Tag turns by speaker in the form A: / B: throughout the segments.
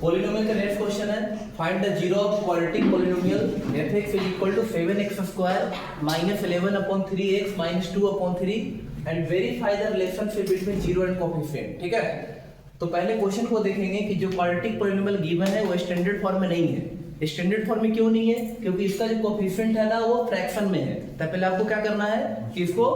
A: Polynomial का next question है, find the zero of quadratic polynomial fx is equal to 7x square minus 11 upon 3x minus 2 upon 3 and verify the relationship between zero and coefficient. ठीक है, तो पहले question को देखेंगे कि जो क्वाड्रेटिक पॉलिनोमियल गिवन है वो स्टैंडर्ड फॉर्म में नहीं है। स्टैंडर्ड फॉर्म में क्यों नहीं है? क्योंकि इसका जो कोएफिशिएंट है ना वो फ्रैक्शन में है। तो पहले आपको क्या करना है कि इसको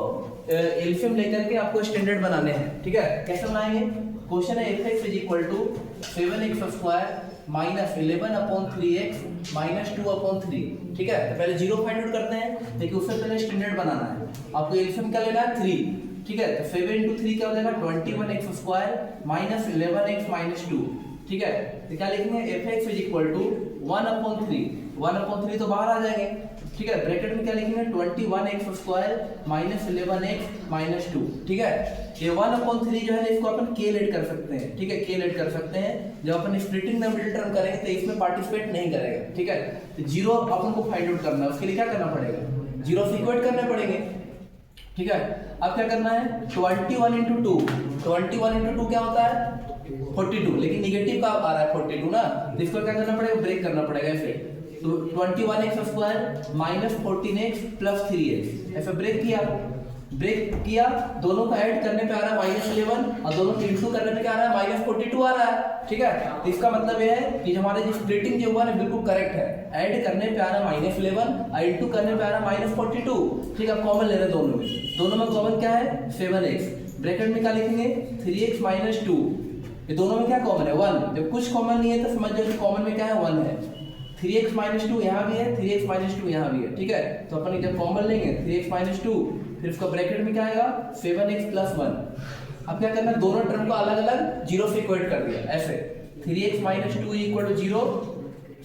A: एलसीएम लेकर के आपको स्टैंडर्ड बनाने हैं। ठीक है, कैसे बनाएंगे? क्वेश्चन है fx is equal to 7x square minus 11 upon 3x minus 2 upon 3। ठीक है, तो पहले जीरो फाइंड आउट करते हैं, लेकिन उससे पहले स्टैंडर्ड बनाना है। आपको एलसीएम क्या लेना है? 3। ठीक है, तो 7 into 3 क्या हो जाएगा? 21x square minus 11x minus 2। ठीक है, तो क्या लिखेंगे? fx is equal to 1 upon 3। 1 upon 3 तो बाहर आ जाएंगे। ठीक है, ब्रैकेट में क्या लिखेंगे? 21x square minus 11x minus 2। ठीक है, ये 1 अपॉन 3 जो है ना इसको अपन k लेट कर सकते हैं। ठीक है, k लेट कर सकते हैं। जब अपन स्प्लिटिंग द मिडिल टर्म करेंगे तो इसमें पार्टिसिपेट नहीं करेगा। ठीक है, तो जीरो अपन को फाइंड आउट करना है, उसके लिए क्या करना पड़ेगा? जीरो से इक्वेट करने पड़ेंगे। ठीक है, अब क्या करना है? 21 into 2। 21 into 2 क्या होता है? 42, लेकिन निगेटिव का आ रहा है 42 ना, तो इसको क्या करना पड़ेगा? ब्रेक करना पड़ेगा ऐसे। तो 21x square minus 14x plus 3x ऐसे ब्रेक किया, दोनों का ऐड करने पे आ रहा है माइनस 11 और दोनों को इंटू करने पे क्या आ रहा है? माइनस 42 आ रहा है। ठीक है, तो इसका मतलब ये है कि हमारे जो स्प्लिटिंग जो हुआ ना बिल्कुल करेक्ट है। ऐड करने पे आ रहा है माइनस 11 और इंटू करने पे आ रहा है माइनस 42। ठीक है, कॉमन ले रहे दोनों में कॉमन क्या है? 7x। ब्रैकेट में क्या लिखेंगे? 3x minus 2। ये दोनों में क्या कॉमन है? 1। जब कुछ कॉमन नहीं है तो समझ जाओ कॉमन में क्या है? 1 है। 3x माइनस 2 यहाँ भी है, 3x माइनस 2 यहाँ भी है। ठीक है, तो अपन जब कॉमन लेंगे 3x माइनस 2, फिर उसका ब्रैकेट में क्या आएगा? 7x plus 1। अब क्या करना है? दोनों टर्म को अलग अलग जीरो से इक्वेट कर दिया ऐसे। 3x minus 2 equal to 0,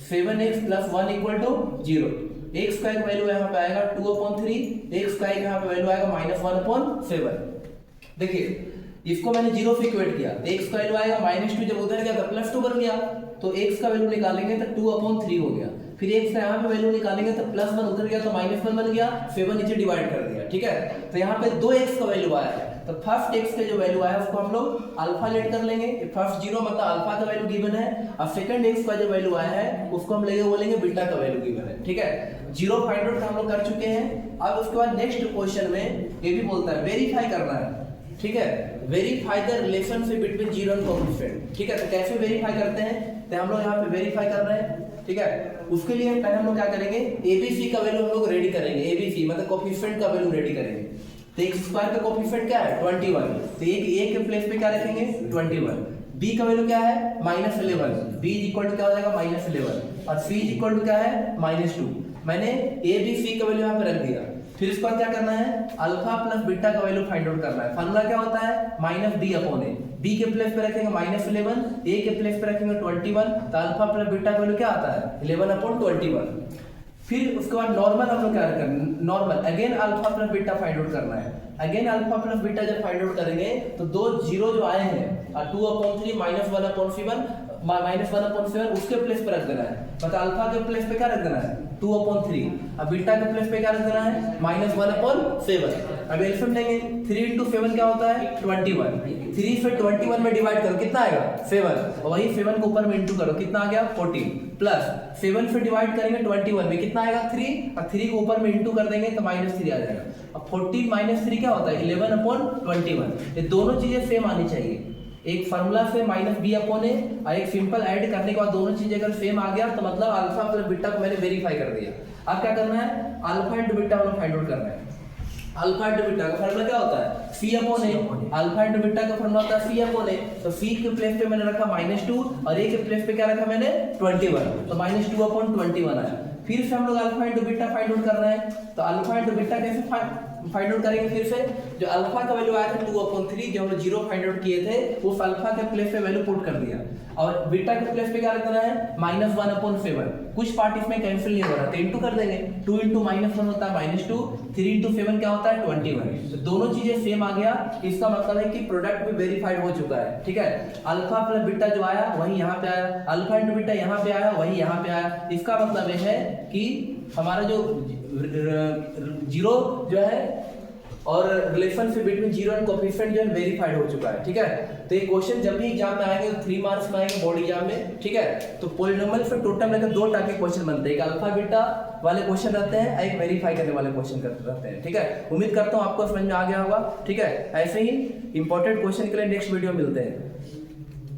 A: 7x plus 1 equal to 0। x का एक वैल्यू यहाँ पे आएगा 2 अपॉन 3, x का एक यहाँ पे वैल्यू आएगा माइनस 1 अपॉन 7। देखिए इसको मैंने जीरो से इक्वेट किया, x का वैल्यू आएगा माइनस 2, जब उधर गया तो प्लस 2 बन गया, तो x का वैल्यू निकालेंगे तो 2 अपॉन 3 हो गया। फिर x का यहाँ पे वैल्यू निकालेंगे तो प्लस 1 उधर गया तो माइनस 1 बन गया, 7 नीचे डिवाइड कर दिया। ठीक है, तो यहाँ पे 2x का वैल्यू आया है, तो फर्स्ट x का जो वैल्यू आया उसको हम लोग अल्फा लेट कर लेंगे। फर्स्ट जीरो मतलब अल्फा का वैल्यू गिवन है, और सेकंड x का जो वैल्यू आया है उसको हम लेंगे बोलेंगे बीटा का वैल्यू गिवन है। ठीक है, जीरो फाइंड आउट हम लोग कर चुके हैं। अब उसके बाद नेक्स्ट क्वेश्चन में ये भी बोलता है वेरीफाई करना है। ठीक है, verify the relationship between zero and coefficient. ठीक है, तो कैसे वेरीफाई करते हैं? तो हम लोग यहाँ पे वेरीफाई कर रहे हैं। ठीक है, उसके लिए पहले हम लोग क्या करेंगे? एबीसी का वैल्यू हम लोग रेडी करेंगे। एबीसी मतलब कोएफिशिएंट का वैल्यू रेडी करेंगे। तो x स्क्वायर का कोएफिशिएंट क्या है? 21। तो एक a के प्लेस पे क्या रखेंगे? 21। b का वैल्यू क्या है? Minus 11। b is equal to क्या हो जाएगा? माइनस 11। और c इज इक्वल टू क्या है? माइनस 2। मैंने a b c का वैल्यू यहाँ पे रख दिया। फिर इसके बाद क्या करना है? अल्फा प्लस बीटा का वैल्यू फाइंड आउट करना है। फार्मूला क्या होता है? Minus b upon a। b के प्लेस पे रखेंगे माइनस 11, a के प्लेस पे रखेंगे 21, तो अल्फा प्लस बीटा का वैल्यू क्या आता है? 11 अपॉन 21। फिर उसके बाद नॉर्मल हम लोग क्या करना है? Normal again alpha plus beta find out करना है। अगेन अल्फा प्लस बीटा जब फाइंड आउट करेंगे तो दो जीरो जो आए हैं 2 upon 3 minus 1 upon 7 minus 1 upon 7 उसके प्लेस पे रख देना है। मतलब अल्फा के प्लेस पे क्या रख देना है? 2 अपॉन 3। अब बीटा के प्लेस पे क्या रख देना है? Minus 1 upon 7। अब एलसीएम लेंगे, 3 into 7 क्या होता है? 21। 3 से 21 में डिवाइड करो, कितना आएगा? 7। और वही 7 को ऊपर में इंटू करो, कितना आ गया? 14। प्लस 7 से डिवाइड करेंगे 21 में, कितना आएगा? 3। और 3 को ऊपर में इंटू कर देंगे तो माइनस 3 आ जाएगा। अब 14 माइनस 3 क्या होता है? 11 अपॉन 21। ये दोनों चीजें सेम आनी चाहिए। एक फार्मूला से माइनस बी अपॉन ए और एक सिंपल ऐड करने के बाद दोनों चीजें अगर सेम आ गया तो मतलब अल्फा प्लस बीटा को मैंने वेरीफाई कर दिया। अब क्या करना है? अल्फा इंटू बीटा वाला फाइंड आउट करना है। अल्फा इंटू बीटा का फार्मूला क्या होता है? c अपॉन ए। अल्फा इंटू बीटा का फार्मूला होता है c अपॉन ए। तो c के प्लेस पे मैंने रखा -2 और a के प्लेस पे क्या रखा मैंने? 21, तो -2 अपॉन 21 आया। फिर से हम लोग alpha into beta find out कर रहे हैं, तो अल्फा इंटू बीटा कैसे फाइंड आउट करेंगे? फिर से जो अल्फा का वैल्यू आया था 2 अपॉन 3 जो हम लोग जीरो फाइंड आउट किए थे उस अल्फा के प्लेस पे वैल्यू पुट कर दिया, और बीटा के प्लेस पे क्या रखना है? -1 अपॉन 7। कुछ पार्ट इसमें कैंसिल नहीं हो रहा तो इंटू कर देंगे। 2 into -1 होता है -2, 3 into 7 क्या होता है? 21। तो दोनों चीजें सेम आ गया, इसका मतलब है कि प्रोडक्ट भी वेरीफाइड हो चुका है। ठीक है, अल्फा प्लस बीटा जो आया वही यहाँ पे आया, अल्फा इंटू बीटा यहाँ पे आया वही यहाँ पे आया। इसका मतलब यह है कि हमारा जो जीरो जो है और relationship between zero and coefficient जो है वेरीफाइड हो चुका है, ठीक है। तो ये क्वेश्चन जब भी एग्जाम में आएंगे तो 3 मार्क्स में आएंगे बोर्ड एग्जाम में, ठीक है। तो पॉलिनोमियल से टोटल मिलकर 2 टाइप के क्वेश्चन बनते हैं, एक अल्फा बीटा वाले क्वेश्चन रहते हैं, एक वेरीफाई करने वाले क्वेश्चन रहते हैं, ठीक है। उम्मीद करता हूँ आपको समझ में आ गया होगा, ठीक है। ऐसे ही इंपॉर्टेंट क्वेश्चन के लिए नेक्स्ट वीडियो मिलते हैं।